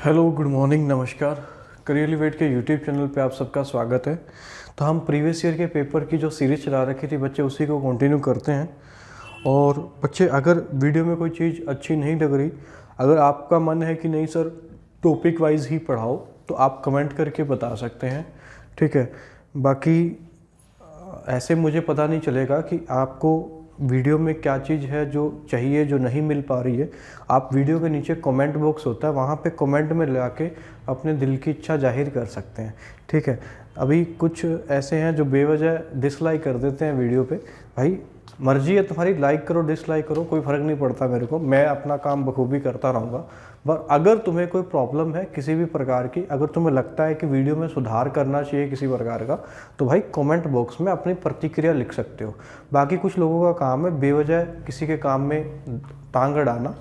Hello, good morning, नमस्कार। Career elevate के YouTube channel पे आप सबका स्वागत है। तो हम प्रीवियस ईयर के पेपर की जो सीरीज चला रखी थी बच्चे, उसी को कंटिन्यू करते हैं। और बच्चे, अगर वीडियो में कोई चीज़ अच्छी नहीं लग रही, अगर आपका मन है कि नहीं सर टॉपिक वाइज ही पढ़ाओ, तो आप कमेंट करके बता सकते हैं, ठीक है। बाकी ऐसे मुझे पता नहीं चलेगा कि आपको वीडियो में क्या चीज़ है जो चाहिए, जो नहीं मिल पा रही है। आप वीडियो के नीचे कमेंट बॉक्स होता है, वहाँ पे कमेंट में लगा के अपने दिल की इच्छा जाहिर कर सकते हैं, ठीक है। अभी कुछ ऐसे हैं जो बेवजह डिसलाइक कर देते हैं वीडियो पे। भाई मर्जी है तुम्हारी, लाइक करो डिसलाइक करो, कोई फ़र्क नहीं पड़ता मेरे को, मैं अपना काम बखूबी करता रहूँगा। पर अगर तुम्हें कोई प्रॉब्लम है किसी भी प्रकार की, अगर तुम्हें लगता है कि वीडियो में सुधार करना चाहिए किसी प्रकार का, तो भाई कमेंट बॉक्स में अपनी प्रतिक्रिया लिख सकते हो। बाकी कुछ लोगों का काम है बेवजह किसी के काम में टांग अड़ाना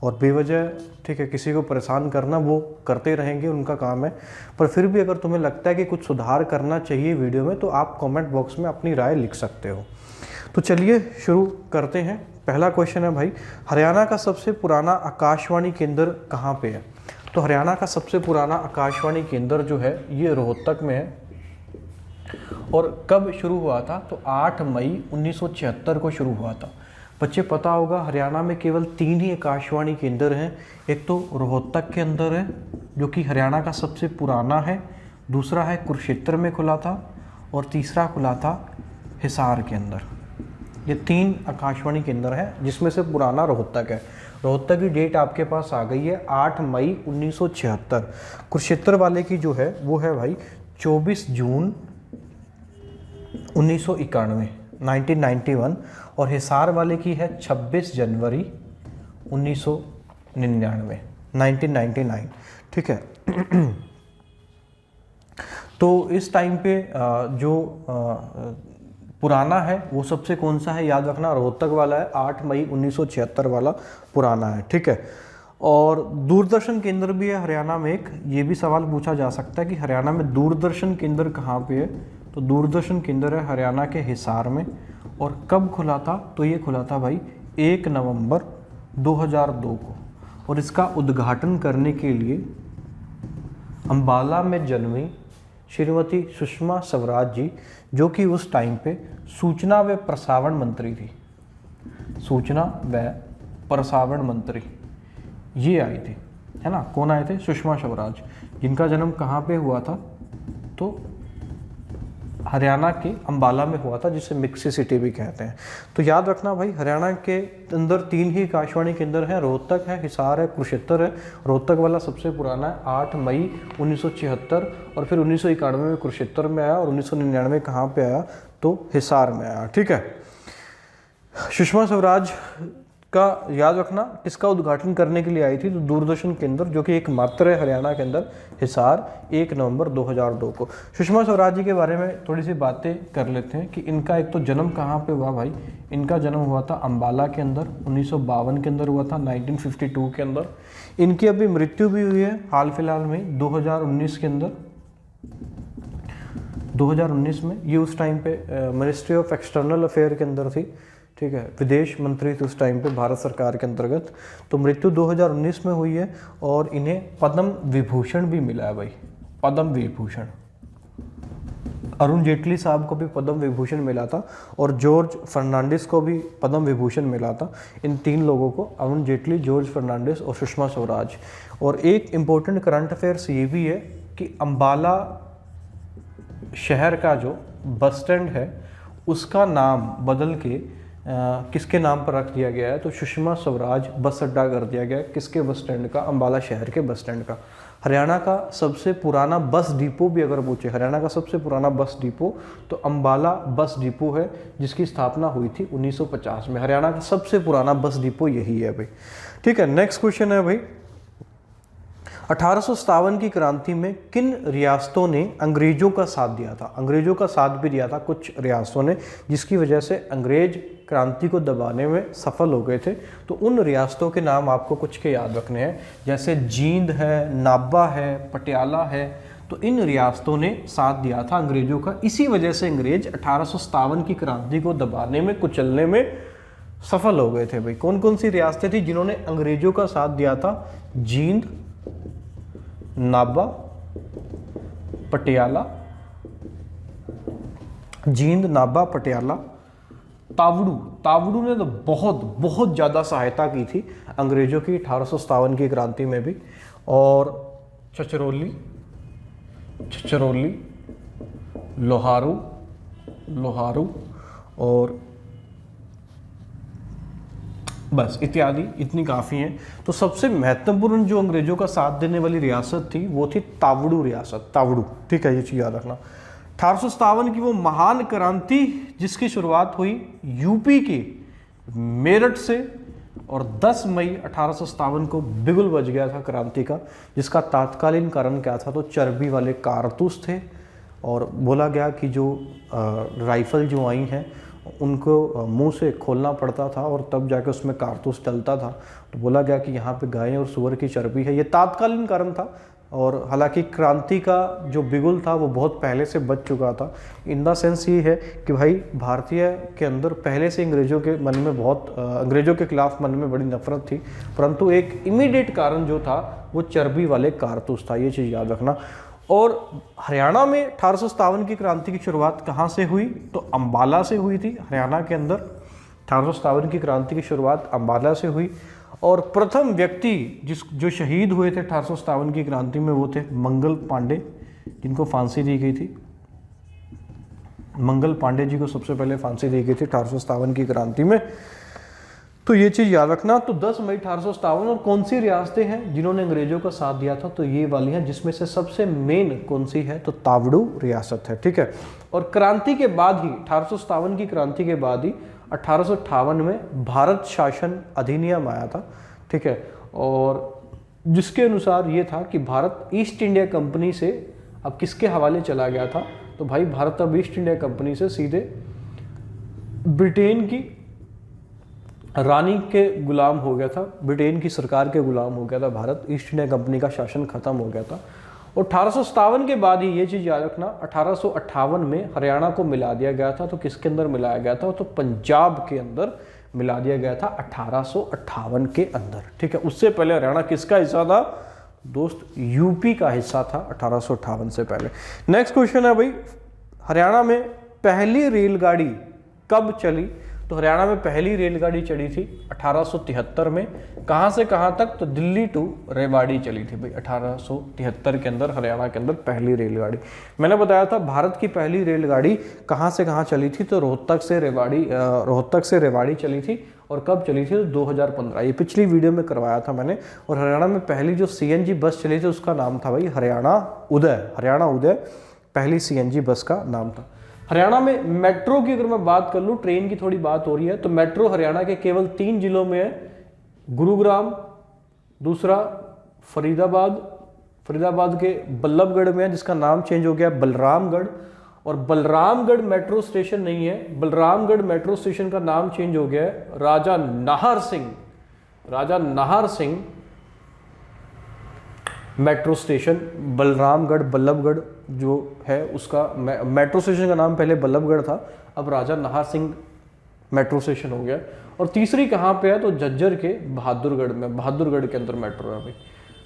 और बेवजह, ठीक है, किसी को परेशान करना, वो करते रहेंगे, उनका काम है। पर फिर भी अगर तुम्हें लगता है कि कुछ सुधार करना चाहिए वीडियो में, तो आप कमेंट बॉक्स में अपनी राय लिख सकते हो। तो चलिए शुरू करते हैं। पहला क्वेश्चन है भाई, हरियाणा का सबसे पुराना आकाशवाणी केंद्र कहाँ पे है? तो हरियाणा का सबसे पुराना आकाशवाणी केंद्र जो है ये रोहतक में है। और कब शुरू हुआ था? तो 8 मई 1976 को शुरू हुआ था। बच्चे पता होगा हरियाणा में केवल 3 ही आकाशवाणी केंद्र हैं। एक तो रोहतक के अंदर है जो कि हरियाणा का सबसे पुराना है, दूसरा है कुरुक्षेत्र में खुला था, और तीसरा खुला था हिसार के अंदर। ये 3 आकाशवाणी केंद्र हैं जिसमें से पुराना रोहतक है। रोहतक की डेट आपके पास आ गई है 8 मई 1976। कुरुक्षेत्र वाले की जो है वो है भाई 24 जून 1991 1991, और हिसार वाले की है 26 जनवरी 1999 1999, ठीक है। तो इस टाइम पे जो पुराना है वो सबसे कौन सा है, याद रखना, रोहतक वाला है। 8 मई 1976 वाला पुराना है, ठीक है। और दूरदर्शन केंद्र भी है हरियाणा में एक। ये भी सवाल पूछा जा सकता है कि हरियाणा में दूरदर्शन केंद्र कहाँ पे है? तो दूरदर्शन केंद्र है हरियाणा के हिसार में। और कब खुला था? तो ये खुला था भाई 1 नवंबर 2002 को। और इसका उद्घाटन करने के लिए अम्बाला में जन्मी श्रीमती सुषमा स्वराज जी, जो कि उस टाइम पे सूचना व प्रसारण मंत्री थी, सूचना व प्रसारण मंत्री, ये आई थी, है ना। कौन आए थे? सुषमा स्वराज, जिनका जन्म कहाँ पे हुआ था? तो हरियाणा के अम्बाला में हुआ था, जिसे मिक्सी सिटी भी कहते हैं। तो याद रखना भाई, हरियाणा के अंदर 3 ही आकाशवाणी केंद्र हैं, रोहतक है, हिसार है, कुरुक्षेत्र है। रोहतक वाला सबसे पुराना है, 8 मई 1976, और फिर 1991 में कुरुक्षेत्र में आया, और 1999 कहाँ पे आया? तो हिसार में आया, ठीक है। सुषमा स्वराज का याद रखना किसका उद्घाटन करने के लिए आई थी? तो दूरदर्शन केंद्र, जो कि एकमात्र है हरियाणा के अंदर, हिसार, 1 नवंबर 2002 को। सुषमा स्वराज जी के बारे में थोड़ी सी बातें कर लेते हैं कि इनका एक तो जन्म कहाँ पे हुआ भाई। इनका जन्म हुआ था अम्बाला के अंदर, 1952 के अंदर हुआ था, 1952 के अंदर। इनकी अभी मृत्यु भी हुई है हाल फिलहाल में 2019 के अंदर, 2019 में। ये उस टाइम पे मिनिस्ट्री ऑफ एक्सटर्नल अफेयर के अंदर थी, ठीक है, विदेश मंत्री थी उस टाइम पे भारत सरकार के अंतर्गत। तो मृत्यु 2019 में हुई है। और इन्हें पद्म विभूषण भी मिला है भाई, पद्म विभूषण। अरुण जेटली साहब को भी पद्म विभूषण मिला था, और जॉर्ज फर्नांडिस को भी पद्म विभूषण मिला था। इन 3 लोगों को, अरुण जेटली, जॉर्ज फर्नांडिस और सुषमा स्वराज। और एक इम्पोर्टेंट करंट अफेयर्स ये भी है कि अम्बाला शहर का जो बस स्टैंड है उसका नाम बदल के किसके नाम पर रख दिया गया है? तो सुषमा स्वराज बस अड्डा कर दिया गया है। किसके बस स्टैंड का? अम्बाला शहर के बस स्टैंड का। हरियाणा का सबसे पुराना बस डिपो भी अगर पूछे, हरियाणा का सबसे पुराना बस डिपो, तो अम्बाला बस डिपो है, जिसकी स्थापना हुई थी 1950 में। हरियाणा का सबसे पुराना बस डिपो यही है भाई, ठीक है। नेक्स्ट क्वेश्चन है भाई, 1857 की क्रांति में किन रियासतों ने अंग्रेजों का साथ दिया था? अंग्रेजों का साथ भी दिया था कुछ रियासतों ने, जिसकी वजह से अंग्रेज क्रांति को दबाने में सफल हो गए थे। तो उन रियासतों के नाम आपको कुछ के याद रखने हैं, जैसे जींद है, नाभा है, पटियाला है। तो इन रियासतों ने साथ दिया था अंग्रेजों का, इसी वजह से अंग्रेज 1857 की क्रांति को दबाने में, कुचलने में सफल हो गए थे भाई। कौन कौन सी रियासतें थी जिन्होंने अंग्रेजों का साथ दिया था? जींद, नाभा, पटियाला, जींद, नाभा, पटियाला, तावड़ू। तावड़ू ने तो बहुत बहुत ज़्यादा सहायता की थी अंग्रेज़ों की 1857 की क्रांति में भी। और छछरौली, छछरौली, लोहारू, लोहारू, और बस इत्यादि, इतनी काफ़ी हैं। तो सबसे महत्वपूर्ण जो अंग्रेज़ों का साथ देने वाली रियासत थी वो थी तावड़ू रियासत, तावड़ू, ठीक है, ये चीज़ याद रखना। 1857 की वो महान क्रांति जिसकी शुरुआत हुई यूपी के मेरठ से, और 10 मई 1857 को बिगुल बज गया था क्रांति का, जिसका तात्कालीन कारण क्या था, तो चर्बी वाले कारतूस थे। और बोला गया कि जो राइफल जो आई हैं उनको मुंह से खोलना पड़ता था और तब जाके उसमें कारतूस डलता था। तो बोला गया कि यहाँ पे गाय और सुअर की चर्बी है, ये तात्कालीन कारण था। और हालांकि क्रांति का जो बिगुल था वो बहुत पहले से बच चुका था। इन द सेंस ये है कि भाई भारतीय के अंदर पहले से अंग्रेज़ों के मन में बहुत अंग्रेज़ों के खिलाफ मन में बड़ी नफरत थी, परंतु एक इमीडिएट कारण जो था वो चर्बी वाले कारतूस था, ये चीज़ याद रखना। और हरियाणा में 1857 की क्रांति की शुरुआत कहाँ से हुई, तो अंबाला से हुई थी। हरियाणा के अंदर 1857 की क्रांति की शुरुआत अंबाला से हुई। और प्रथम व्यक्ति जो शहीद हुए थे 1857 की क्रांति में वो थे मंगल पांडे, जिनको फांसी दी गई थी। मंगल पांडे जी को सबसे पहले फांसी दी गई थी 1857 की क्रांति में। तो ये चीज़ याद रखना। तो 10 मई 1857। और कौन सी रियासतें हैं जिन्होंने अंग्रेजों का साथ दिया था, तो ये वाली हैं, जिसमें से सबसे मेन कौन सी है, तो तावड़ू रियासत है, ठीक है। और क्रांति के बाद ही 1857 की क्रांति के बाद ही 1858 में भारत शासन अधिनियम आया था, ठीक है। और जिसके अनुसार ये था कि भारत ईस्ट इंडिया कंपनी से अब किसके हवाले चला गया था, तो भाई भारत अब ईस्ट इंडिया कंपनी से सीधे ब्रिटेन की रानी के गुलाम हो गया था, ब्रिटेन की सरकार के गुलाम हो गया था भारत। ईस्ट इंडिया कंपनी का शासन खत्म हो गया था। और 1857 के बाद ही ये चीज़ याद रखना, 1858 में हरियाणा को मिला दिया गया था। तो किसके अंदर मिलाया गया था, तो पंजाब के अंदर मिला दिया गया था 1858 के अंदर, ठीक है। उससे पहले हरियाणा किसका हिस्सा था दोस्त, यूपी का हिस्सा था 1858 से पहले। नेक्स्ट क्वेश्चन है भाई, हरियाणा में पहली रेलगाड़ी कब चली, तो हरियाणा में पहली रेलगाड़ी चली थी 1873 में। कहाँ से कहाँ तक, तो दिल्ली टू रेवाड़ी चली थी भाई 1873 के अंदर हरियाणा के अंदर पहली रेलगाड़ी। मैंने बताया था भारत की पहली रेलगाड़ी कहाँ से कहाँ चली थी, तो रोहतक से रेवाड़ी चली थी। और कब चली थी, तो 2015, ये पिछली वीडियो में करवाया था मैंने। और हरियाणा में पहली जो CNG बस चली थी उसका नाम था भाई हरियाणा उदय पहली CNG बस का नाम था। हरियाणा में मेट्रो की अगर मैं बात कर लूँ, ट्रेन की थोड़ी बात हो रही है, तो मेट्रो हरियाणा के केवल 3 जिलों में है, गुरुग्राम, दूसरा फरीदाबाद के बल्लभगढ़ में है, जिसका नाम चेंज हो गया बलरामगढ़। और बलरामगढ़ मेट्रो स्टेशन नहीं है, बलरामगढ़ मेट्रो स्टेशन का नाम चेंज हो गया है राजा नाहर सिंह मेट्रो स्टेशन। बलरामगढ़ बल्लभगढ़ जो है उसका मेट्रो स्टेशन का नाम पहले बल्लभगढ़ था, अब राजा नाहर सिंह मेट्रो स्टेशन हो गया। और तीसरी कहाँ पे है, तो झज्जर के बहादुरगढ़ में, बहादुरगढ़ के अंदर मेट्रो है भाई।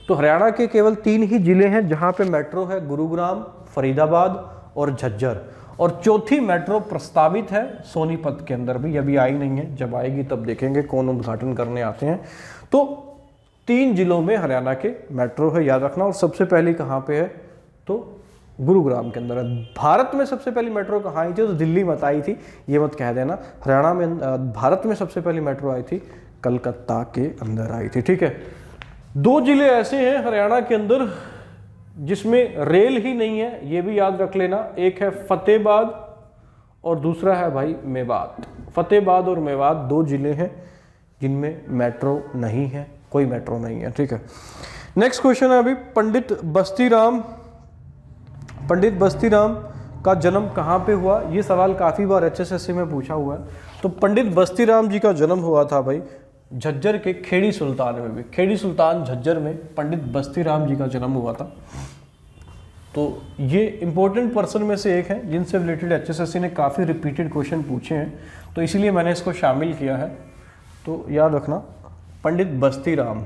तो हरियाणा के केवल 3 ही जिले हैं जहाँ पे मेट्रो है, गुरुग्राम, फरीदाबाद और झज्जर। और चौथी मेट्रो प्रस्तावित है सोनीपत के अंदर भी, अभी आई नहीं है, जब आएगी तब देखेंगे कौन उद्घाटन करने आते हैं। तो 3 जिलों में हरियाणा के मेट्रो है, याद रखना। और सबसे पहली कहाँ पे है, तो गुरुग्राम के अंदर है। भारत में सबसे पहली मेट्रो कहाँ आई थी, तो दिल्ली मत आई थी, ये मत कह देना। हरियाणा में भारत में सबसे पहली मेट्रो आई थी कलकत्ता के अंदर आई थी, ठीक है। 2 जिले ऐसे हैं हरियाणा के अंदर जिसमें रेल ही नहीं है, ये भी याद रख लेना। एक है फतेहाबाद और दूसरा है भाई मेवात। फतेहाबाद और मेवात 2 जिले हैं जिनमें मेट्रो नहीं है, कोई मेट्रो नहीं है, ठीक है। नेक्स्ट क्वेश्चन है अभी, पंडित बस्तीराम का जन्म कहाँ पे हुआ, ये सवाल काफ़ी बार HSSC में पूछा हुआ है। तो पंडित बस्तीराम जी का जन्म हुआ था भाई झज्जर के खेड़ी सुल्तान में भी, खेड़ी सुल्तान झज्जर में पंडित बस्तीराम जी का जन्म हुआ था। तो ये इंपॉर्टेंट पर्सन में से एक है जिनसे रिलेटेड HSSC ने काफ़ी रिपीटेड क्वेश्चन पूछे हैं, तो इसीलिए मैंने इसको शामिल किया है। तो याद रखना, पंडित बस्तीराम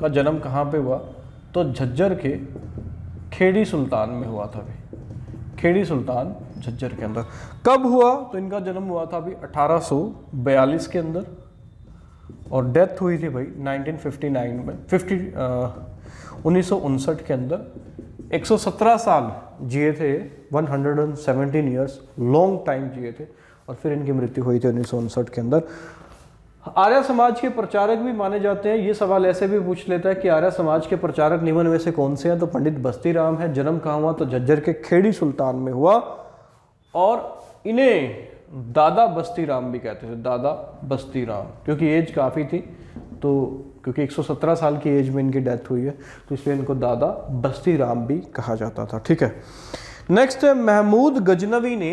का जन्म कहाँ पे हुआ? तो झज्जर के खेड़ी सुल्तान में हुआ था भाई, खेड़ी सुल्तान झज्जर के अंदर। कब हुआ? तो इनका जन्म हुआ था अभी 1842 के अंदर और डेथ हुई थी भाई 1959 में 1959 के अंदर। 117 साल जिए थे, 117 ईयर्स, लॉन्ग टाइम जिए थे और फिर इनकी मृत्यु हुई थी 1959 के अंदर। आर्य समाज के प्रचारक भी माने जाते हैं। ये सवाल ऐसे भी पूछ लेता है कि आर्य समाज के प्रचारक निम्न में से कौन से हैं? तो पंडित बस्तीराम है। जन्म कहाँ हुआ? तो झज्जर के खेड़ी सुल्तान में हुआ और इन्हें दादा बस्तीराम भी कहते थे, दादा बस्तीराम, क्योंकि एज काफ़ी थी, तो क्योंकि 117 साल की एज में इनकी डेथ हुई है तो इसलिए इनको दादा बस्तीराम भी कहा जाता था। ठीक है, नेक्स्ट है महमूद गजनवी ने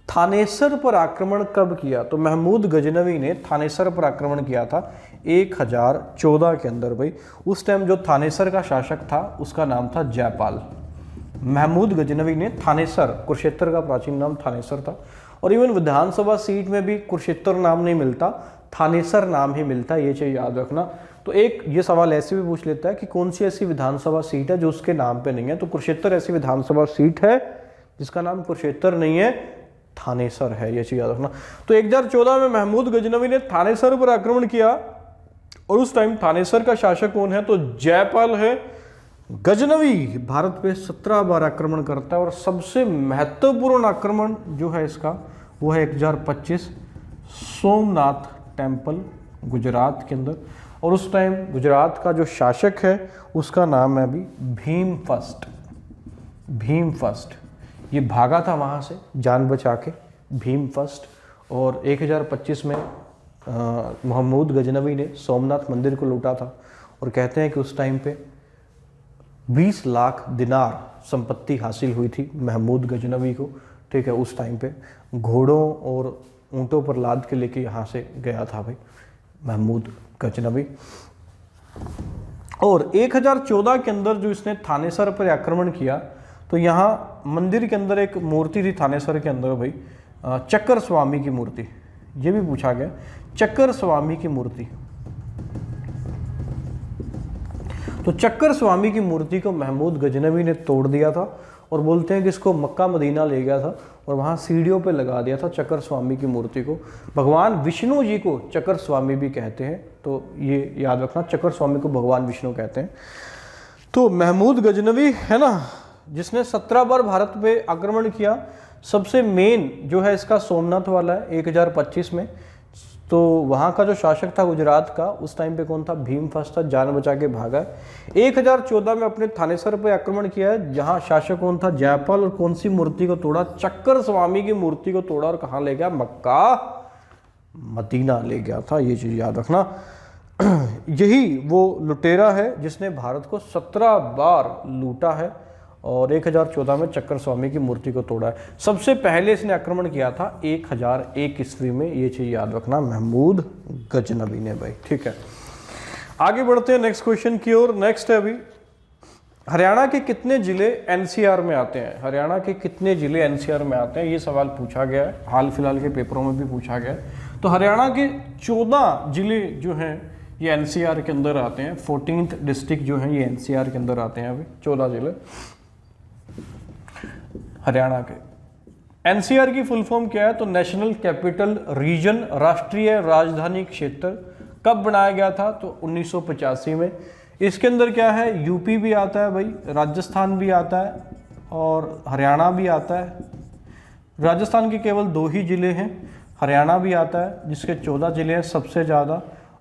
थानेसर पर आक्रमण कब किया? तो महमूद गजनवी ने थानेसर पर आक्रमण किया था 1014 के अंदर भाई। उस टाइम जो थानेसर का शासक था उसका नाम था जयपाल। महमूद गजनवी ने थानेसर, कुरुक्षेत्र का प्राचीन नाम थानेसर था और इवन विधानसभा सीट में भी कुरुक्षेत्र नाम नहीं मिलता, थानेसर नाम ही मिलता है, ये चीज़ याद रखना। तो एक ये सवाल ऐसे भी पूछ लेता है कि कौन सी ऐसी विधानसभा सीट है जो उसके नाम पे नहीं है? तो कुरुक्षेत्र ऐसी विधानसभा सीट है जिसका नाम कुरुक्षेत्र नहीं है, थानेसर है, ये चीज याद रखना। तो 1014 में महमूद गजनवी ने थानेसर पर आक्रमण किया और उस टाइम थानेसर का शासक कौन है? तो जयपाल है। गजनवी भारत पे 17 बार आक्रमण करता है और सबसे महत्वपूर्ण आक्रमण जो है इसका वो है 1025 सोमनाथ टेम्पल गुजरात के अंदर। और उस टाइम गुजरात का जो शासक है उसका नाम है अभी भीम फर्स्ट। भीम फर्स्ट ये भागा था वहाँ से जान बचा के, भीम फर्स्ट। और 1025 में महमूद गजनवी ने सोमनाथ मंदिर को लूटा था और कहते हैं कि उस टाइम पे 20 लाख दिनार संपत्ति हासिल हुई थी महमूद गजनवी को। ठीक है, उस टाइम पे घोड़ों और ऊँटों पर लाद के लेके यहाँ से गया था भाई महमूद गजनवी। और 1014 के अंदर जो इसने थानेसर पर आक्रमण किया तो यहाँ मंदिर के अंदर एक मूर्ति थी थानेसर के अंदर भाई, चक्कर स्वामी की मूर्ति। ये भी पूछा गया, चक्कर स्वामी की मूर्ति। तो चक्कर स्वामी की मूर्ति को महमूद गजनवी ने तोड़ दिया था और बोलते हैं कि इसको मक्का मदीना ले गया था और वहाँ सीढ़ियों पे लगा दिया था चक्कर स्वामी की मूर्ति को। भगवान विष्णु जी को चक्कर स्वामी भी कहते हैं, तो ये याद रखना, चक्कर स्वामी को भगवान विष्णु कहते हैं। तो महमूद गजनवी है ना, जिसने 17 बार भारत पे आक्रमण किया। सबसे मेन जो है इसका सोमनाथ वाला है 1025 में। तो वहाँ का जो शासक था गुजरात का उस टाइम पे कौन था? भीम फर्स्ट था, जान बचा के भागा है। 1014 में अपने थानेसर पे आक्रमण किया है जहाँ शासक कौन था? जयपाल। और कौन सी मूर्ति को तोड़ा? चक्कर स्वामी की मूर्ति को तोड़ा और कहाँ ले गया? मक्का मदीना ले गया था, ये चीज़ याद रखना। यही वो लुटेरा है जिसने भारत को 17 बार लूटा है और 1014 में चक्कर स्वामी की मूर्ति को तोड़ा है। सबसे पहले इसने आक्रमण किया था 1001 ईस्वी में, ये चीज़ याद रखना, महमूद गजनवी ने भाई। ठीक है, आगे बढ़ते हैं नेक्स्ट क्वेश्चन की ओर। नेक्स्ट है अभी, हरियाणा के कितने जिले एनसीआर में आते हैं? हरियाणा के कितने जिले एनसीआर में आते हैं, ये सवाल पूछा गया है, हाल फिलहाल के पेपरों में भी पूछा गया है। तो हरियाणा के 14 जिले जो हैं ये एनसीआर के अंदर आते हैं। 14th डिस्ट्रिक्ट जो है ये एनसीआर के अंदर आते हैं अभी 14 जिले हरियाणा के। एनसीआर की फुल फॉर्म क्या है? तो नेशनल कैपिटल रीजन, राष्ट्रीय राजधानी क्षेत्र। कब बनाया गया था? तो 1985 में। इसके अंदर क्या है? यूपी भी आता है भाई, राजस्थान भी आता है और हरियाणा भी आता है। राजस्थान के केवल 2 ही जिले हैं, हरियाणा भी आता है जिसके 14 जिले हैं सबसे ज़्यादा।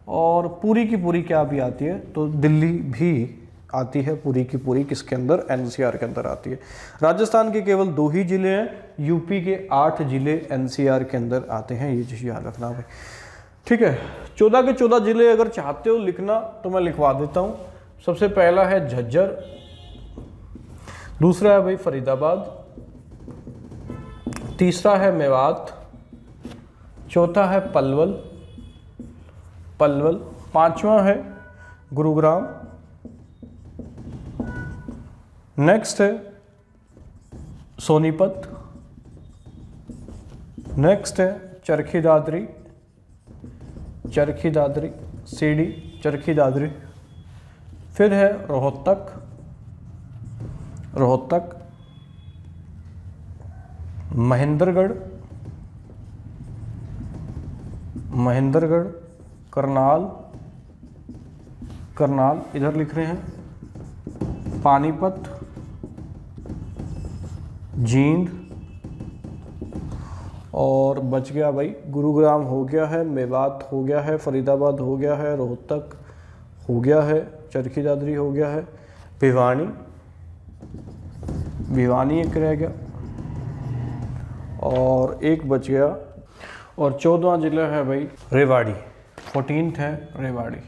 और पूरी की पूरी क्या भी आती है? तो दिल्ली भी आती है पूरी की पूरी, किसके अंदर? एनसीआर के अंदर आती है। राजस्थान के केवल 2 ही जिले हैं, यूपी के 8 जिले एनसीआर के अंदर आते हैं, ये चीज़ याद रखना भाई। ठीक है, 14 के 14 जिले अगर चाहते हो लिखना तो मैं लिखवा देता हूँ। सबसे पहला है झज्जर, दूसरा है भाई फरीदाबाद, तीसरा है मेवात, चौथा है पलवल, पांचवा है गुरुग्राम, नेक्स्ट है सोनीपत, नेक्स्ट है चरखी दादरी, सीडी चरखी दादरी, फिर है रोहतक, रोहतक, महेंद्रगढ़, महेंद्रगढ़, करनाल, करनाल इधर लिख रहे हैं, पानीपत, जींद, और बच गया भाई गुरुग्राम हो गया है, मेवात हो गया है, फरीदाबाद हो गया है, रोहतक हो गया है, चरखी दादरी हो गया है, भिवानी, भिवानी एक रह गया, और एक बच गया, और 14वां जिला है भाई रेवाड़ी, 14th है रेवाड़ी।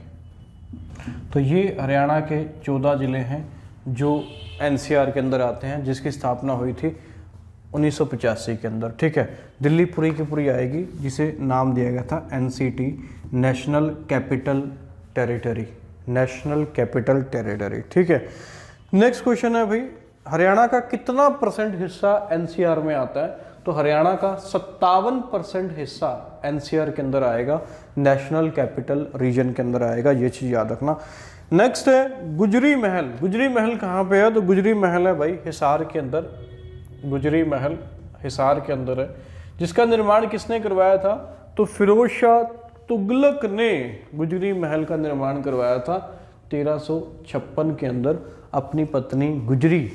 तो ये हरियाणा के 14 ज़िले हैं जो एनसीआर के अंदर आते हैं, जिसकी स्थापना हुई थी 1985 के अंदर। ठीक है, दिल्ली पूरी की पूरी आएगी, जिसे नाम दिया गया था NCT, national capital territory, national capital territory. ठीक है, नेक्स्ट क्वेश्चन है भाई, हरियाणा का कितना % हिस्सा एनसीआर में आता है? तो हरियाणा का 57% हिस्सा एनसीआर के अंदर आएगा, नेशनल कैपिटल रीजन के अंदर आएगा, ये चीज़ याद रखना। नेक्स्ट है गुजरी महल। गुजरी महल कहाँ पे है? तो गुजरी महल है भाई हिसार के अंदर, गुजरी महल हिसार के अंदर है, जिसका निर्माण किसने करवाया था? तो फिरोज शाह तुगलक ने गुजरी महल का निर्माण करवाया था 1356 के अंदर, अपनी पत्नी गुजरी,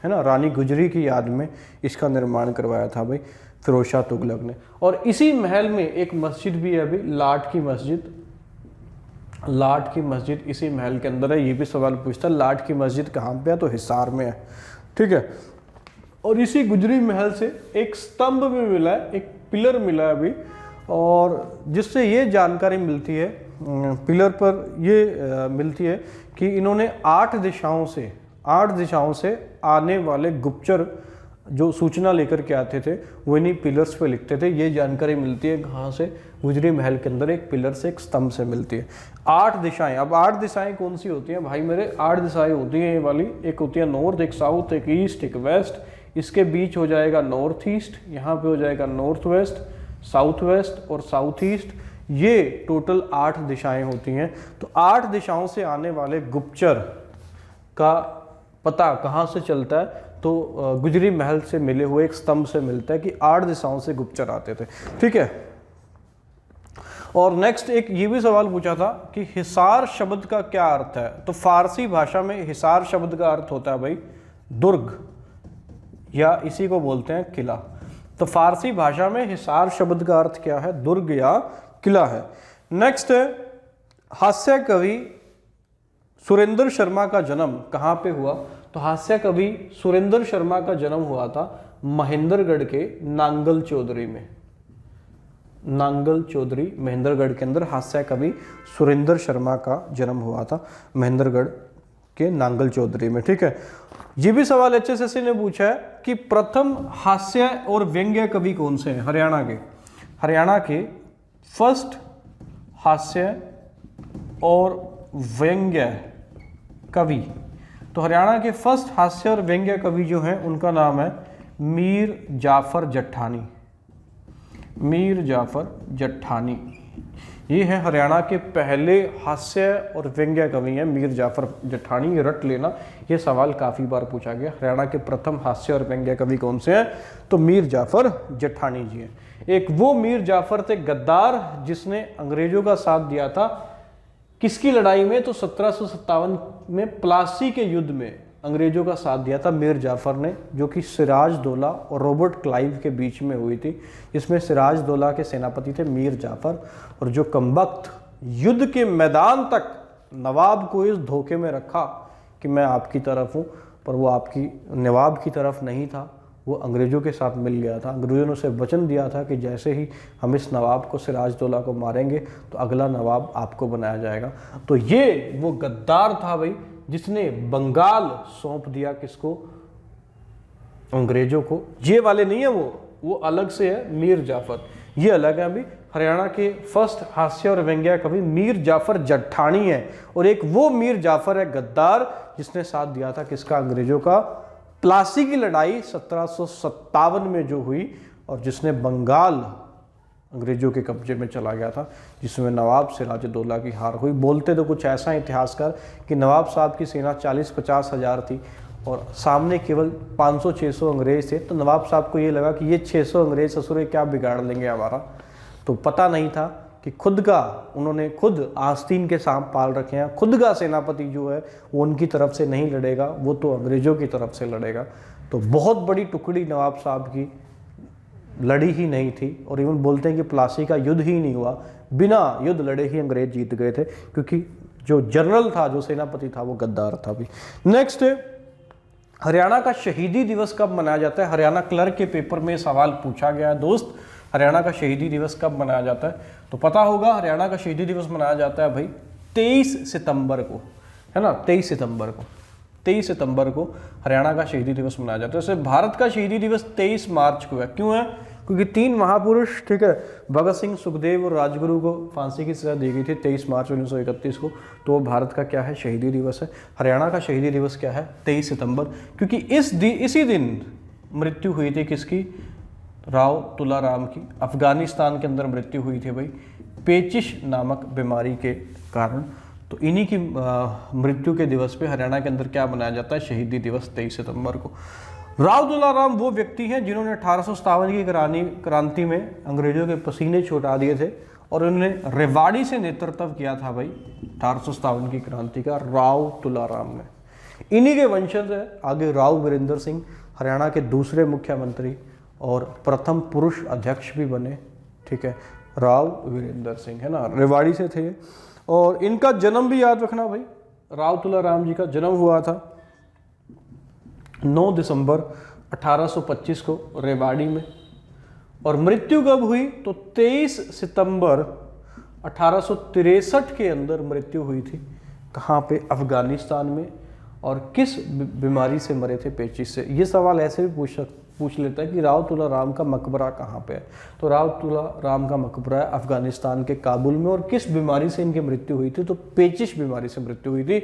है ना, रानी गुजरी की याद में इसका निर्माण करवाया था भाई फिरोज शाह तुगलक ने। और इसी महल में एक मस्जिद भी है अभी, लाट की मस्जिद, लाट की मस्जिद इसी महल के अंदर है। ये भी सवाल पूछता है लाट की मस्जिद कहाँ पे है? तो हिसार में है। ठीक है, और इसी गुजरी महल से एक स्तंभ भी मिला है, एक पिलर मिला है अभी, और जिससे ये जानकारी मिलती है, पिलर पर ये मिलती है कि इन्होंने 8 दिशाओं से आने वाले गुप्तचर जो सूचना लेकर के आते थे वो इन्हीं पिलर्स पे लिखते थे। ये जानकारी मिलती है कहाँ से? गुजरी महल के अंदर एक पिलर से, एक स्तंभ से मिलती है। 8 दिशाएं, अब 8 दिशाएं कौन सी होती हैं भाई मेरे? 8 दिशाएं होती हैं ये वाली, एक होती है नॉर्थ, एक साउथ, एक ईस्ट, एक वेस्ट, इसके बीच हो जाएगा नॉर्थ ईस्ट, यहाँ पे हो जाएगा नॉर्थ वेस्ट, साउथ वेस्ट और साउथ ईस्ट। ये टोटल 8 दिशाएं होती हैं। तो 8 दिशाओं से आने वाले गुप्तचर का पता कहाँ से चलता है? तो गुजरी महल से मिले हुए एक स्तंभ से मिलता है कि 8 दिशाओं से गुप्तचर आते थे। ठीक है, और नेक्स्ट एक ये भी सवाल पूछा था कि हिसार शब्द का क्या अर्थ है? तो फारसी भाषा में हिसार शब्द का अर्थ होता है भाई दुर्ग, या इसी को बोलते हैं किला। तो फारसी भाषा में हिसार शब्द का अर्थ क्या है? दुर्ग या किला है। नेक्स्ट है हास्य कवि सुरेंद्र शर्मा का जन्म कहाँ पे हुआ? तो हास्य कवि सुरेंद्र शर्मा का जन्म हुआ था महेंद्रगढ़ के नांगल चौधरी में। नांगल चौधरी महेंद्रगढ़ के अंदर हास्य कवि सुरेंद्र शर्मा का जन्म हुआ था, महेंद्रगढ़ के नांगल चौधरी में। ठीक है, ये भी सवाल HSSC ने पूछा है कि प्रथम हास्य और व्यंग्य कवि कौन से हैं हरियाणा के? हरियाणा के फर्स्ट हास्य और व्यंग्य कवि, तो हरियाणा के फर्स्ट हास्य और व्यंग्य कवि जो हैं उनका नाम है मीर जाफर जट्ठानी। मीर जाफर जट्ठानी ये है हरियाणा के पहले हास्य और व्यंग्य कवि हैं, मीर जाफर जट्ठानी। ये रट लेना, ये सवाल काफ़ी बार पूछा गया। हरियाणा के प्रथम हास्य और व्यंग्य कवि कौन से हैं? तो मीर जाफर जट्ठानी जी हैं। एक वो मीर जाफर थे गद्दार जिसने अंग्रेजों का साथ दिया था किसकी लड़ाई में? तो 1757 में प्लासी के युद्ध में अंग्रेजों का साथ दिया था मीर जाफर ने, जो कि सिराजदौला और रॉबर्ट क्लाइव के बीच में हुई थी। इसमें सिराजदौला के सेनापति थे मीर जाफर, और जो कमबख्त युद्ध के मैदान तक नवाब को इस धोखे में रखा कि मैं आपकी तरफ हूँ, पर वो आपकी नवाब की तरफ नहीं था, वो अंग्रेज़ों के साथ मिल गया था। अंग्रेज़ों ने उसे वचन दिया था कि जैसे ही हम इस नवाब को सिराजदौला को मारेंगे तो अगला नवाब आपको बनाया जाएगा। तो ये वो गद्दार था भाई जिसने बंगाल सौंप दिया किसको? अंग्रेज़ों को। ये वाले नहीं है वो अलग से है मीर जाफर, ये अलग है। अभी हरियाणा के फर्स्ट हास्य और व्यंग्य कवि मीर जाफर जट्ठानी है, और एक वो मीर जाफर है गद्दार जिसने साथ दिया था किसका? अंग्रेज़ों का। प्लासी की लड़ाई 1757 में जो हुई और जिसने बंगाल अंग्रेजों के कब्जे में चला गया था, जिसमें नवाब सिराजुद्दौला की हार हुई। बोलते तो कुछ ऐसा इतिहासकार कि नवाब साहब की सेना 40-50 हज़ार थी और सामने केवल 500-600 अंग्रेज थे, तो नवाब साहब को ये लगा कि ये 600 अंग्रेज ससुरे क्या बिगाड़ लेंगे हमारा। तो पता नहीं था कि उन्होंने खुद आस्तीन के सांप पाल रखे हैं, खुद का सेनापति जो है वो उनकी तरफ से नहीं लड़ेगा, वो तो अंग्रेजों की तरफ से लड़ेगा। तो बहुत बड़ी टुकड़ी नवाब साहब की लड़ी ही नहीं थी, और इवन बोलते हैं कि प्लासी का युद्ध ही नहीं हुआ, बिना युद्ध लड़े ही अंग्रेज जीत गए थे, क्योंकि जो जनरल था, जो सेनापति था, वो गद्दार था भी। नेक्स्ट है, हरियाणा का शहीदी दिवस कब मनाया जाता है? हरियाणा क्लर्क के पेपर में सवाल पूछा गया है दोस्त, हरियाणा का शहीदी दिवस कब मनाया जाता है? तो पता होगा, हरियाणा का शहीदी दिवस मनाया जाता है भाई 23 सितंबर को, है ना, 23 सितंबर को हरियाणा का शहीदी दिवस मनाया जाता है। वैसे भारत का शहीदी दिवस 23 मार्च को है। क्यों है? क्योंकि 3 महापुरुष, ठीक है, भगत सिंह, सुखदेव और राजगुरु को फांसी की सजा दी गई थी 23 मार्च 1931 को, तो भारत का क्या है? शहीदी दिवस है। हरियाणा का शहीदी दिवस क्या है? 23 सितंबर, क्योंकि इसी दिन मृत्यु हुई थी किसकी? राव तुलाराम की। अफगानिस्तान के अंदर मृत्यु हुई थी भाई पेचिश नामक बीमारी के कारण। तो इन्हीं की मृत्यु के दिवस पे हरियाणा के अंदर क्या मनाया जाता है? शहीदी दिवस 23 सितंबर को। राव तुलाराम वो व्यक्ति हैं जिन्होंने 1857 की क्रांति में अंग्रेजों के पसीने छुटा दिए थे, और उन्होंने रेवाड़ी से नेतृत्व किया था भाई 1857 की क्रांति का, राव तुलाराम ने। इन्हीं के वंशज है आगे राव वीरेंद्र सिंह, हरियाणा के दूसरे मुख्यमंत्री और प्रथम पुरुष अध्यक्ष भी बने, ठीक है, राव वीरेंद्र सिंह, है ना, रेवाड़ी से थे। और इनका जन्म भी याद रखना भाई, राव तुलाराम जी का जन्म हुआ था 9 दिसंबर 1825 को रेवाड़ी में, और मृत्यु कब हुई? तो 23 सितंबर 1863 के अंदर मृत्यु हुई थी। कहाँ पे? अफगानिस्तान में। और किस बीमारी से मरे थे? पेचिश से। ये सवाल ऐसे भी पूछ लेता है कि राव तुलाराम का मकबरा कहाँ पे है? तो राव तुलाराम का मकबरा है अफगानिस्तान के काबुल में। और किस बीमारी से इनकी मृत्यु हुई थी? तो पेचिश बीमारी से मृत्यु हुई थी।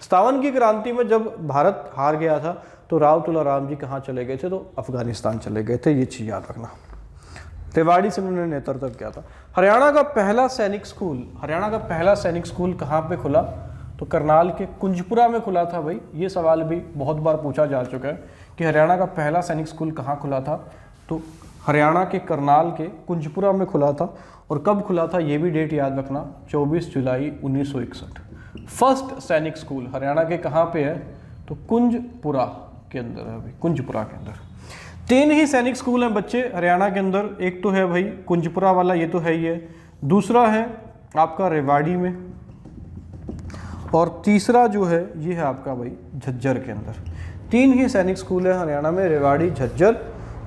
57 की क्रांति में जब भारत हार गया था तो राव तुलाराम जी कहाँ चले गए थे? तो अफगानिस्तान चले गए थे। ये चीज़ याद रखना। रेवाड़ी से उन्होंने नेतृत्व किया था। हरियाणा का पहला सैनिक स्कूल कहाँ पे खुला? तो करनाल के कुंजपुरा में खुला था भाई। ये सवाल भी बहुत बार पूछा जा चुका है कि हरियाणा का पहला सैनिक स्कूल कहाँ खुला था? तो हरियाणा के करनाल के कुंजपुरा में खुला था। और कब खुला था ये भी डेट याद रखना, 24 जुलाई 1961। फर्स्ट सैनिक स्कूल हरियाणा के कहाँ पे है? तो कुंजपुरा के अंदर है भाई, कुंजपुरा के अंदर। 3 ही सैनिक स्कूल हैं बच्चे हरियाणा के अंदर। एक तो है भाई कुंजपुरा वाला, ये तो है ही है। दूसरा है आपका रेवाड़ी में, और तीसरा जो है ये है आपका भाई झज्जर के अंदर। 3 ही सैनिक स्कूल है हरियाणा में, रेवाड़ी, झज्जर,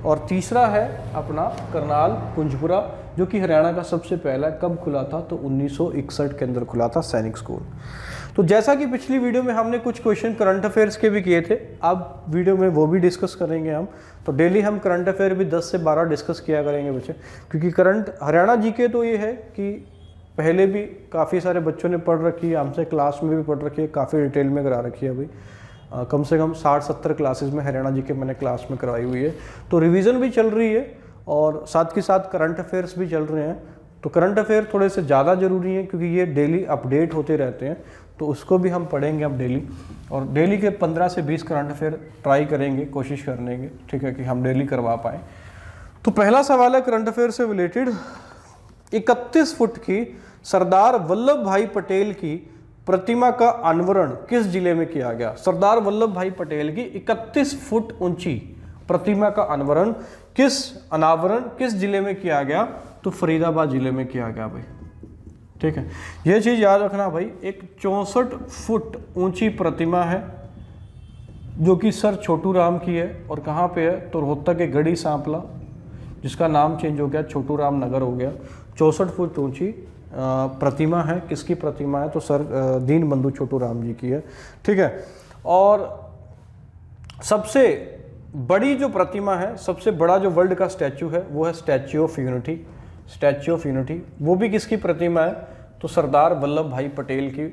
और तीसरा है अपना करनाल कुंजपुरा, जो कि हरियाणा का सबसे पहला। कब खुला था? तो 1961 के अंदर खुला था सैनिक स्कूल। तो जैसा कि पिछली वीडियो में हमने कुछ क्वेश्चन करंट अफेयर्स के भी किए थे, अब वीडियो में वो भी डिस्कस करेंगे हम। तो डेली हम करंट अफेयर भी 10 से 12 डिस्कस किया करेंगे बच्चे, क्योंकि करंट हरियाणा जीके तो ये है कि पहले भी काफ़ी सारे बच्चों ने पढ़ रखी है, हमसे क्लास में भी पढ़ रखी है, काफ़ी डिटेल में करा रखी है अभी। कम से कम 60-70 क्लासेस में हरियाणा जीके मैंने क्लास में करवाई हुई है। तो रिवीजन भी चल रही है और साथ के साथ करंट अफेयर्स भी चल रहे हैं। तो करंट अफेयर थोड़े से ज़्यादा ज़रूरी है क्योंकि ये डेली अपडेट होते रहते हैं, तो उसको भी हम पढ़ेंगे अब डेली। और डेली के 15 से 20 करंट अफेयर ट्राई करेंगे, कोशिश करेंगे, ठीक है, कि हम डेली करवा पाएँ। तो पहला सवाल है करंट अफेयर से रिलेटेड, 31 फुट की सरदार वल्लभ भाई पटेल की प्रतिमा का अनावरण किस जिले में किया गया? सरदार वल्लभ भाई पटेल की 31 फुट ऊंची प्रतिमा का अनावरण किस जिले में किया गया? तो फरीदाबाद जिले में किया गया भाई, ठीक है। यह चीज याद रखना भाई, एक 64 फुट ऊंची प्रतिमा है जो कि सर छोटू राम की है, और कहाँ पे है? तो रोहतक के गढ़ी सांपला, जिसका नाम चेंज हो गया, छोटू राम नगर हो गया। 64 फुट ऊंची प्रतिमा है। किसकी प्रतिमा है? तो सर दीन बंधु छोटू राम जी की है, ठीक है। और सबसे बड़ी जो प्रतिमा है, सबसे बड़ा जो वर्ल्ड का स्टैचू है, वो है statue of unity. Statue of unity वो भी किसकी प्रतिमा है? तो सरदार वल्लभ भाई पटेल की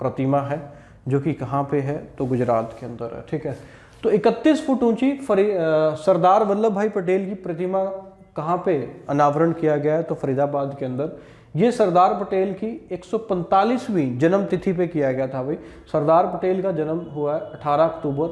प्रतिमा है, जो कि कहाँ पे है? तो गुजरात के अंदर है, ठीक है। तो 31 फुट ऊंची सरदार वल्लभ भाई पटेल की प्रतिमा कहाँ पे अनावरण किया गया है, तो फरीदाबाद के अंदर। ये सरदार पटेल की 145वीं जन्म तिथि पे किया गया था भाई। सरदार पटेल का जन्म हुआ है 18 अक्टूबर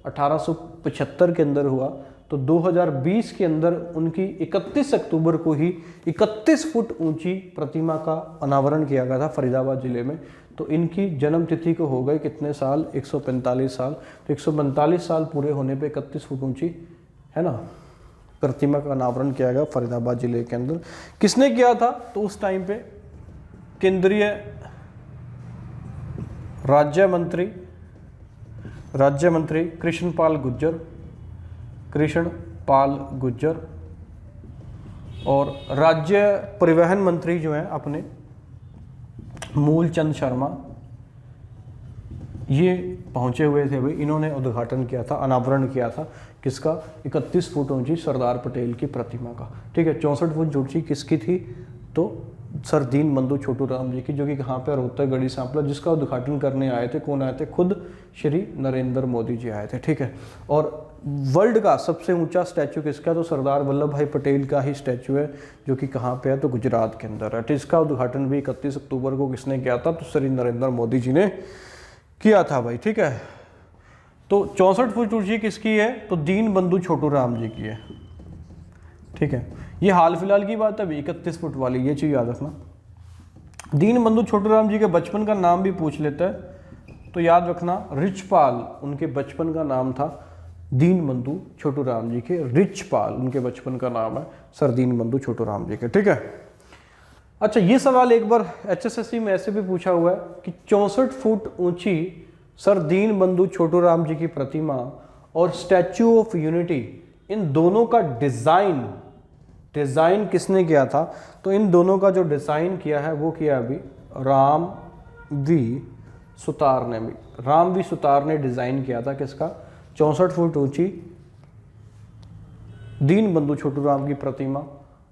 1875 के अंदर हुआ, तो 2020 के अंदर उनकी 31 अक्टूबर को ही 31 फुट ऊंची प्रतिमा का अनावरण किया गया था फरीदाबाद जिले में। तो इनकी जन्म तिथि को हो गए कितने साल, 145 साल। तो 145 साल पूरे होने पे 31 फुट ऊंची, है ना, प्रतिमा का अनावरण किया गया फरीदाबाद जिले के अंदर। किसने किया था, तो उस टाइम पे केंद्रीय राज्य मंत्री कृष्णपाल गुर्जर और राज्य परिवहन मंत्री जो हैं अपने मूलचंद शर्मा, ये पहुंचे हुए थे भाई। इन्होंने उद्घाटन किया था, अनावरण किया था किसका, 31 फुट ऊंची सरदार पटेल की प्रतिमा का। ठीक है, 64 फुट ऊंची किसकी थी, तो सर दीन बंधु छोटू राम जी की, जो कि कहाँ पे, रोहतक गढ़ी सांपला, जिसका उद्घाटन करने आए थे, कौन आए थे, खुद श्री नरेंद्र मोदी जी आए थे। ठीक है, और वर्ल्ड का सबसे ऊंचा स्टैचू किसका, तो सरदार वल्लभ भाई पटेल का ही स्टैचू है, जो कि कहाँ पे है, तो गुजरात के अंदर है। तो इसका उद्घाटन भी 31 अक्टूबर को किसने किया था, तो श्री नरेंद्र मोदी जी ने किया था भाई। ठीक है, तो 64 फुट ऊंची किसकी है, तो दीन बंधु छोटू राम जी की है। ठीक है, ये हाल फिलहाल की बात है अभी, 31 फुट वाली, ये चीज याद रखना। दीन बंधु छोटू राम जी के बचपन का नाम भी पूछ लेता है, तो याद रखना रिचपाल उनके बचपन का नाम था। दीन बंधु छोटू राम जी के रिचपाल उनके बचपन का नाम है, सर दीन बंधु छोटू राम जी के। ठीक है, अच्छा ये सवाल एक बार HSSC में ऐसे भी पूछा हुआ है कि 64 फुट ऊंची सर दीन बंधु छोटू राम जी की प्रतिमा और स्टैच्यू ऑफ यूनिटी, इन दोनों का डिजाइन किसने किया था, तो इन दोनों का जो डिजाइन किया है वो किया अभी राम वी सुतार ने डिजाइन किया था। किसका, 64 फुट ऊंची दीन बंधु छोटू राम की प्रतिमा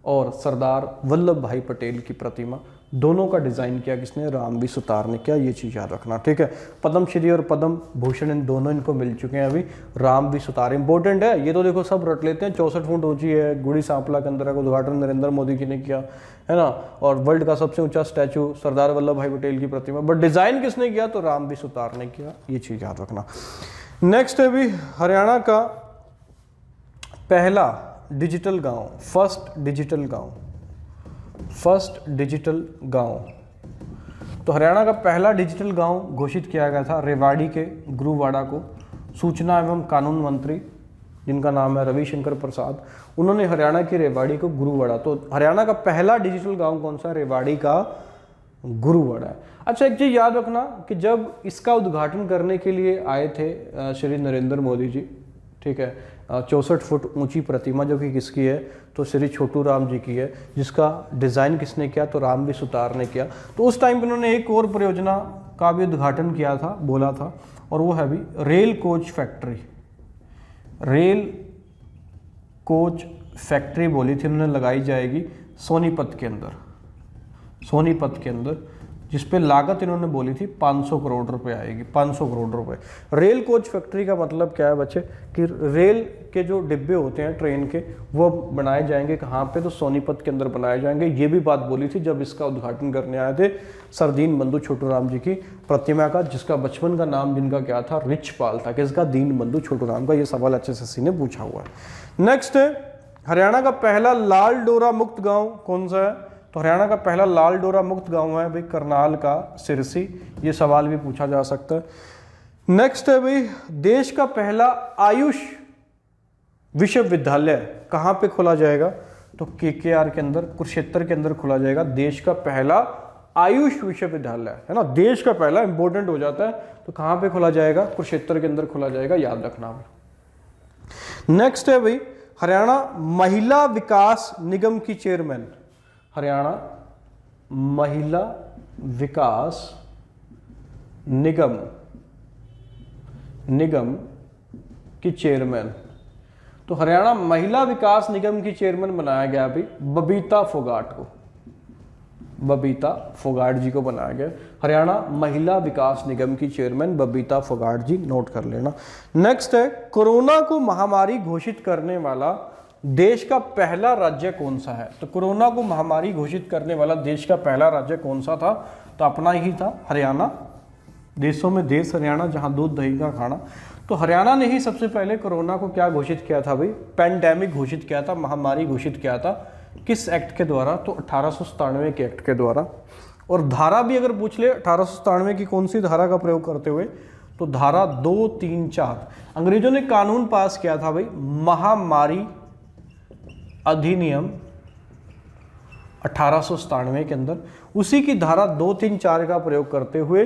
और सरदार वल्लभ भाई पटेल की प्रतिमा, दोनों का डिजाइन किया किसने, राम वी सुतार ने किया। ये चीज याद रखना। ठीक है, पद्मश्री और पद्म भूषण इन दोनों इनको मिल चुके हैं अभी। राम वी सुतार इंपॉर्टेंट है, ये तो देखो सब रट लेते हैं। 64 फुट ऊंची है, गुड़ी सांपला के अंदर का उद्घाटन नरेंद्र मोदी जी ने किया, है ना, और वर्ल्ड का सबसे ऊंचा स्टैचू सरदार वल्लभ भाई पटेल की प्रतिमा, बट डिजाइन किसने किया, तो राम वी सुतार ने किया। ये चीज याद रखना। नेक्स्ट है भी हरियाणा का पहला डिजिटल गांव, फर्स्ट डिजिटल गांव। तो हरियाणा का पहला डिजिटल गांव घोषित किया गया था रेवाड़ी के गुरुवाड़ा को। सूचना एवं कानून मंत्री जिनका नाम है रविशंकर प्रसाद, उन्होंने हरियाणा की रेवाड़ी को गुरुवाड़ा, तो हरियाणा का पहला डिजिटल गांव कौन सा, रेवाड़ी का गुरुवाड़ा है। अच्छा एक चीज याद रखना कि जब इसका उद्घाटन करने के लिए आए थे श्री नरेंद्र मोदी जी, ठीक है, 64 फुट ऊंची प्रतिमा जो कि किसकी है, तो श्री छोटू राम जी की है, जिसका डिज़ाइन किसने किया, तो राम वी सुतार ने किया। तो उस टाइम पे उन्होंने एक और परियोजना का भी उद्घाटन किया था, बोला था, और वो है भी रेल कोच फैक्ट्री बोली थी उन्होंने, लगाई जाएगी सोनीपत के अंदर, जिस पे लागत इन्होंने बोली थी 500 करोड़ रुपए आएगी, 500 करोड़ रुपए। रेल कोच फैक्ट्री का मतलब क्या है बच्चे, कि रेल के जो डिब्बे होते हैं ट्रेन के, वो बनाए जाएंगे कहाँ पे, तो सोनीपत के अंदर बनाए जाएंगे। ये भी बात बोली थी जब इसका उद्घाटन करने आए थे सर दीन बंधु छोटू राम जी की प्रतिमा का, जिसका बचपन का नाम जिनका क्या था, रिचपाल था। किसका, दीन बंधु छोटू राम का। ये सवाल HSSC ने पूछा हुआ है। नेक्स्ट है हरियाणा का पहला लाल डोरा मुक्त गाँव कौन सा है, तो हरियाणा का पहला लाल डोरा मुक्त गांव है भाई करनाल का सिरसी। ये सवाल भी पूछा जा सकता है। नेक्स्ट है भाई देश का पहला आयुष विश्वविद्यालय कहाँ पे खोला जाएगा, तो KKR के अंदर, कुरुक्षेत्र के अंदर खोला जाएगा। देश का पहला आयुष विश्वविद्यालय, है ना, देश का पहला, इंपॉर्टेंट हो जाता है। तो कहाँ पे खोला जाएगा, कुरुक्षेत्र के अंदर खोला जाएगा, याद रखना। नेक्स्ट है भाई हरियाणा महिला विकास निगम की चेयरमैन, हरियाणा महिला विकास निगम की चेयरमैन। तो हरियाणा महिला विकास निगम की चेयरमैन बनाया गया अभी बबीता फोगाट जी को बनाया गया। हरियाणा महिला विकास निगम की चेयरमैन बबीता फोगाट जी, नोट कर लेना। नेक्स्ट है कोरोना को महामारी घोषित करने वाला देश का पहला राज्य कौन सा है? तो कोरोना को महामारी घोषित करने वाला देश का पहला राज्य कौन सा था? तो अपना ही था, हरियाणा। देशों में देश हरियाणा, जहां दूध दही का खाना। तो हरियाणा ने ही सबसे पहले कोरोना को क्या घोषित किया था भाई? पैंडेमिक घोषित किया था, महामारी घोषित किया था। किस एक्ट के द्वारा? तो 1897 के एक्ट के द्वारा। और धारा भी अगर पूछ ले 1897 की कौन सी धारा का प्रयोग करते हुए, तो धारा 234। अंग्रेजों ने कानून पास किया था भाई, महामारी अधिनियम 1897 के अंदर। उसी की धारा 234 का प्रयोग करते हुए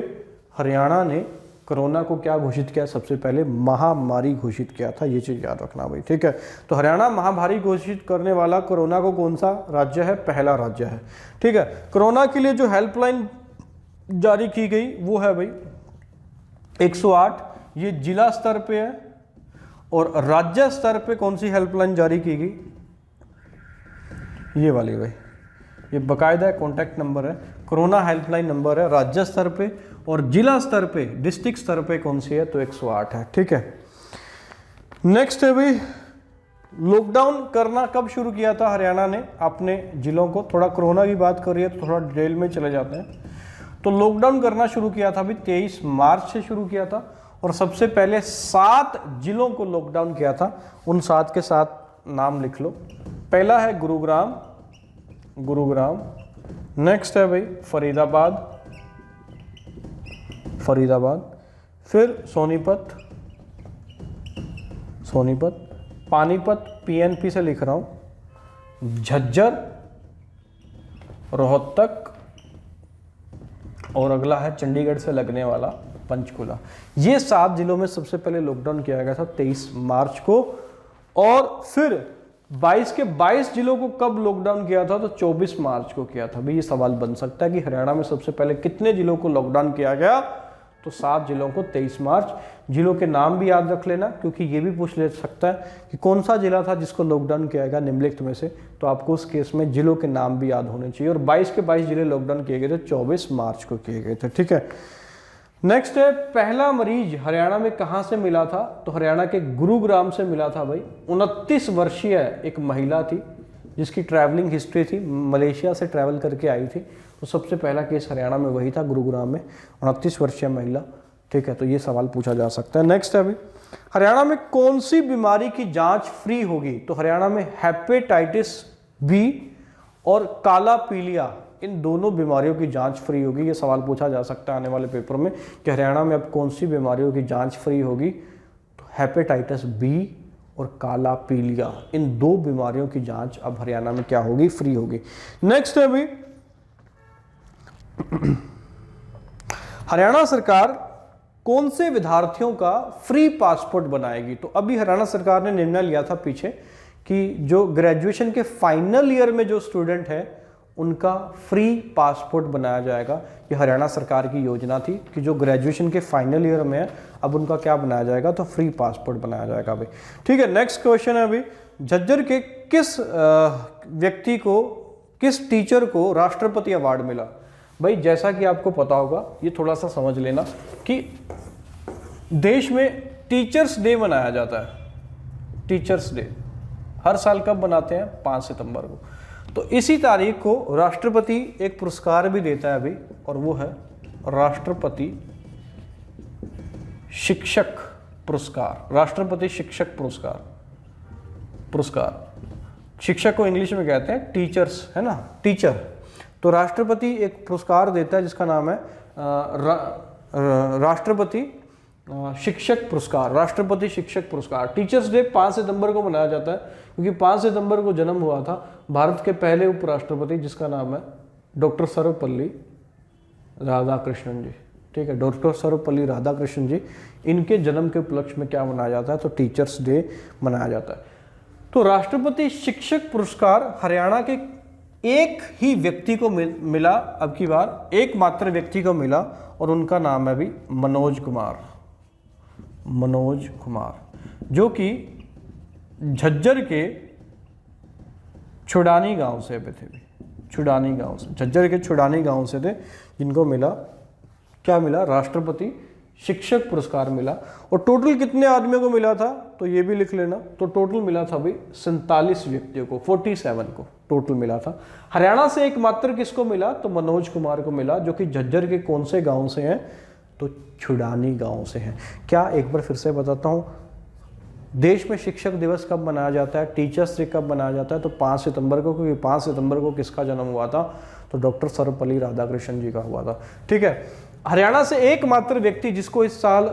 हरियाणा ने कोरोना को क्या घोषित किया? सबसे पहले महामारी घोषित किया था। ये चीज याद रखना भाई, ठीक है। तो हरियाणा महामारी घोषित करने वाला कोरोना को कौन सा राज्य है? पहला राज्य है, ठीक है। कोरोना के लिए जो हेल्पलाइन जारी की गई वो है भाई 108। ये जिला स्तर पे है। और राज्य स्तर पे कौन सी हेल्पलाइन जारी की गई? ये वाली भाई, ये बाकायदा कॉन्टैक्ट नंबर है, कोरोना हेल्पलाइन नंबर है। राज्य स्तर पे और जिला स्तर पे, डिस्ट्रिक्ट स्तर पे कौन सी है? तो 108 है, ठीक है। नेक्स्ट है भाई, लॉकडाउन करना कब शुरू किया था हरियाणा ने अपने जिलों को? थोड़ा कोरोना की बात करिए तो थोड़ा डिटेल में चले जाते हैं। तो लॉकडाउन करना शुरू किया था भाई 23 मार्च से शुरू किया था। और सबसे पहले 7 जिलों को लॉकडाउन किया था। उन 7 के 7 नाम लिख लो। पहला है गुरुग्राम, नेक्स्ट है भाई फरीदाबाद, फिर सोनीपत, पानीपत PNP से लिख रहा हूं, झज्जर, रोहतक, और अगला है चंडीगढ़ से लगने वाला पंचकुला। ये 7 जिलों में सबसे पहले लॉकडाउन किया गया था 23 मार्च को। और फिर 22 जिलों को कब लॉकडाउन किया था? तो 24 मार्च को किया था। भाई ये सवाल बन सकता है कि हरियाणा में सबसे पहले कितने जिलों को लॉकडाउन किया गया? तो 7 जिलों को 23 मार्च। जिलों के नाम भी याद रख लेना, क्योंकि ये भी पूछ ले सकता है कि कौन सा जिला था जिसको लॉकडाउन किया गया निम्नलिखित में से। तो आपको उस केस में जिलों के नाम भी याद होने चाहिए। और 22 के 22 जिले लॉकडाउन किए गए थे, 24 मार्च को किए गए थे, ठीक है। नेक्स्ट है, पहला मरीज हरियाणा में कहां से मिला था? तो हरियाणा के गुरुग्राम से मिला था भाई। 29 वर्षीय एक महिला थी जिसकी ट्रैवलिंग हिस्ट्री थी, मलेशिया से ट्रैवल करके आई थी। तो सबसे पहला केस हरियाणा में वही था, गुरुग्राम में, 29 वर्षीय महिला, ठीक है। तो ये सवाल पूछा जा सकता है। नेक्स्ट है भाई, हरियाणा में कौन सी बीमारी की जांच फ्री होगी? तो हरियाणा में हेपेटाइटिस बी और काला पीलिया, इन दोनों बीमारियों की जांच फ्री होगी। ये सवाल पूछा जा सकता है आने वाले पेपर में कि हरियाणा में अब कौन सी बीमारियों की जांच फ्री होगी? तो हेपेटाइटिस बी और काला पीलिया, इन 2 बीमारियों की जांच अब हरियाणा में क्या होगी? फ्री होगी। नेक्स्ट है भाई, हरियाणा सरकार कौन से विद्यार्थियों का फ्री पासपोर्ट बनाएगी? तो अभी हरियाणा सरकार ने निर्णय लिया था पीछे कि जो ग्रेजुएशन के फाइनल ईयर में जो स्टूडेंट है उनका फ्री पासपोर्ट बनाया जाएगा। ये हरियाणा सरकार की योजना थी कि जो ग्रेजुएशन के फाइनल ईयर में है अब उनका क्या बनाया जाएगा? तो फ्री पासपोर्ट बनाया जाएगा भाई, ठीक है। नेक्स्ट क्वेश्चन है अभी, झज्जर के किस व्यक्ति को, किस टीचर को राष्ट्रपति अवार्ड मिला? भाई जैसा कि आपको पता होगा, ये थोड़ा सा समझ लेना कि देश में टीचर्स डे मनाया जाता है। टीचर्स डे हर साल कब बनाते हैं? 5 सितंबर को। तो इसी तारीख को राष्ट्रपति एक पुरस्कार भी देता है अभी, और वो है राष्ट्रपति शिक्षक पुरस्कार। राष्ट्रपति शिक्षक पुरस्कार शिक्षक को इंग्लिश में कहते हैं टीचर्स, है ना, टीचर। तो राष्ट्रपति एक पुरस्कार देता है जिसका नाम है राष्ट्रपति शिक्षक पुरस्कार। राष्ट्रपति शिक्षक पुरस्कार टीचर्स डे 5 सितंबर को मनाया जाता है, क्योंकि 5 सितंबर को जन्म हुआ था भारत के पहले उपराष्ट्रपति जिसका नाम है डॉक्टर सर्वपल्ली राधाकृष्णन जी, ठीक है। डॉक्टर सर्वपल्ली राधाकृष्णन जी, इनके जन्म के उपलक्ष्य में क्या मनाया जाता है? तो टीचर्स डे मनाया जाता है। तो राष्ट्रपति शिक्षक पुरस्कार हरियाणा के एक ही व्यक्ति को मिला, अब की बार एकमात्र व्यक्ति को मिला, और उनका नाम है अभी मनोज कुमार, जो कि झज्जर के छुड़ानी गांव से थे। छुड़ानी गांव से, झज्जर के छुड़ानी गांव से थे, जिनको मिला क्या मिला? राष्ट्रपति शिक्षक पुरस्कार मिला। और टोटल कितने आदमियों को मिला था तो ये भी लिख लेना, तो टोटल मिला था भाई 47 व्यक्तियों को, 47 को टोटल मिला था। हरियाणा से एकमात्र किसको मिला तो मनोज कुमार को मिला, जो कि झज्जर के कौन से गांव से हैं तो छुड़ानी गांव से हैं। क्या, एक बार फिर से बताता हूँ, देश में शिक्षक दिवस कब मनाया जाता है, टीचर्स डे कब मनाया जाता है तो 5 सितंबर को, क्योंकि 5 सितंबर को किसका जन्म हुआ था तो डॉक्टर सर्वपल्ली राधाकृष्णन जी का हुआ था। ठीक है, हरियाणा से एकमात्र व्यक्ति जिसको इस साल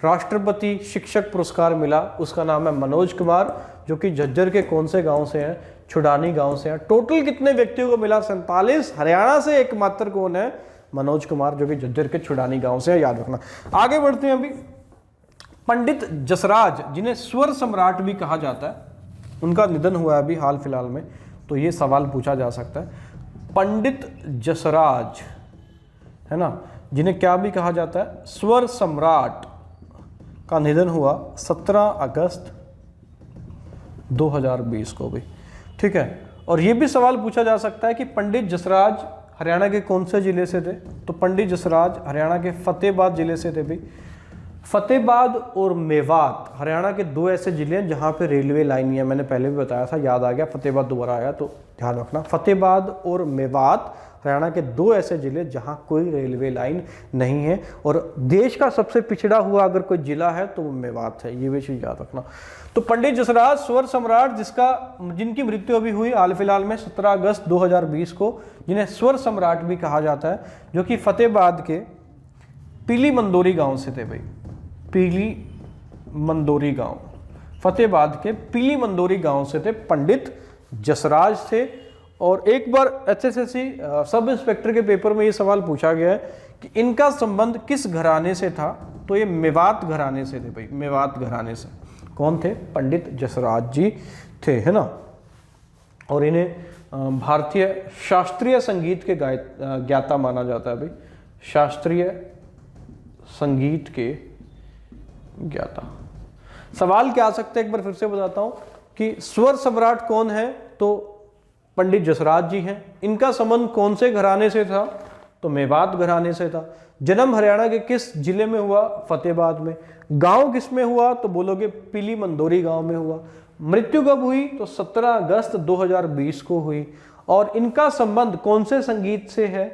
राष्ट्रपति शिक्षक पुरस्कार मिला उसका नाम है मनोज कुमार, जो कि झज्जर के कौन से गांव से हैं, छुड़ानी गांव से हैं। टोटल कितने व्यक्तियों को मिला 47। हरियाणा से एकमात्र कौन है, मनोज कुमार, जो कि झज्जर के छुड़ानी गांव से है, याद रखना। आगे बढ़ते हैं। अभी पंडित जसराज, जिन्हें स्वर सम्राट भी कहा जाता है, उनका निधन हुआ है अभी हाल फिलहाल में, तो ये सवाल पूछा जा सकता है। पंडित जसराज है ना, जिन्हें क्या भी कहा जाता है, स्वर सम्राट, का निधन हुआ 17 अगस्त 2020 को भी। ठीक है, और ये भी सवाल पूछा जा सकता है कि पंडित जसराज हरियाणा के कौन से जिले से थे तो पंडित जसराज हरियाणा के फतेहाबाद जिले से थे भी। फतेहाबाद और मेवात हरियाणा के दो ऐसे जिले हैं जहाँ पे रेलवे लाइन है, मैंने पहले भी बताया था, याद आ गया, फतेहाबाद दोबारा आया तो ध्यान रखना। फतेहाबाद और मेवात हरियाणा के दो ऐसे जिले जहाँ कोई रेलवे लाइन नहीं है, और देश का सबसे पिछड़ा हुआ अगर कोई जिला है तो वो मेवात है, ये भी चीज़ याद रखना। तो पंडित जसराज स्वर सम्राट, जिनकी मृत्यु अभी हुई हाल फिलहाल में 17 अगस्त 2020 को, जिन्हें स्वर सम्राट भी कहा जाता है, जो कि फतेहाबाद के पीली मंदोरी गांव से थे भाई। पीली मंदोरी गांव, फतेहाबाद के पीली मंदोरी गांव से थे, पंडित जसराज थे। और एक बार HSSC सब इंस्पेक्टर के पेपर में ये सवाल पूछा गया है कि इनका संबंध किस घराने से था, तो ये मेवात घराने से थे भाई, मेवात घराने से। कौन थे, पंडित जसराज जी थे, है ना। और इन्हें भारतीय शास्त्रीय संगीत के ज्ञाता माना जाता है भाई, शास्त्रीय संगीत के ज्ञाता। सवाल क्या आ सकते हैं एक बार फिर से बताता हूं कि स्वर सम्राट कौन है तो पंडित जसराज जी हैं। इनका संबंध कौन से घराने से था तो मेवात घराने से था। जन्म हरियाणा के किस जिले में हुआ, फतेहाबाद में। गांव किस में हुआ तो बोलोगे पीली मंदोरी गांव में हुआ। मृत्यु कब हुई तो 17 अगस्त 2020 को हुई। और इनका संबंध कौन से संगीत से है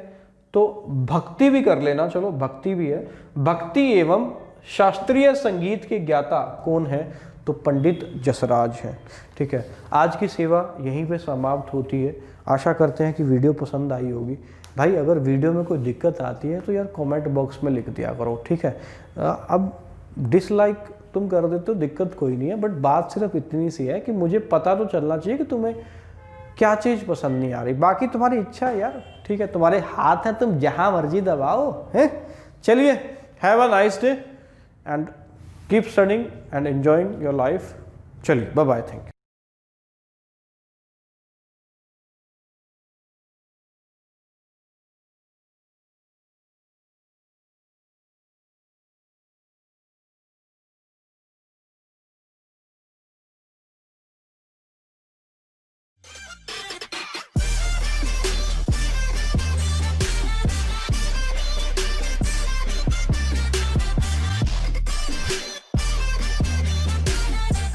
तो भक्ति भी कर लेना, चलो भक्ति भी है, भक्ति एवं शास्त्रीय संगीत के ज्ञाता कौन है तो पंडित जसराज हैं। ठीक है, आज की सेवा यहीं पे समाप्त होती है। आशा करते हैं कि वीडियो पसंद आई होगी। भाई अगर वीडियो में कोई दिक्कत आती है तो यार कमेंट बॉक्स में लिख दिया करो, ठीक है। अब डिसलाइक तुम कर देते हो, दिक्कत कोई नहीं है, बट बात सिर्फ इतनी सी है कि मुझे पता तो चलना चाहिए कि तुम्हें क्या चीज़ पसंद नहीं आ रही। बाकी तुम्हारी इच्छा है यार, ठीक है, तुम्हारे हाथ है, तुम जहाँ मर्जी दबाओ, है। चलिए, have a nice day and keep studying and enjoying your life. चलिए, बाय बाय, थैंक यू।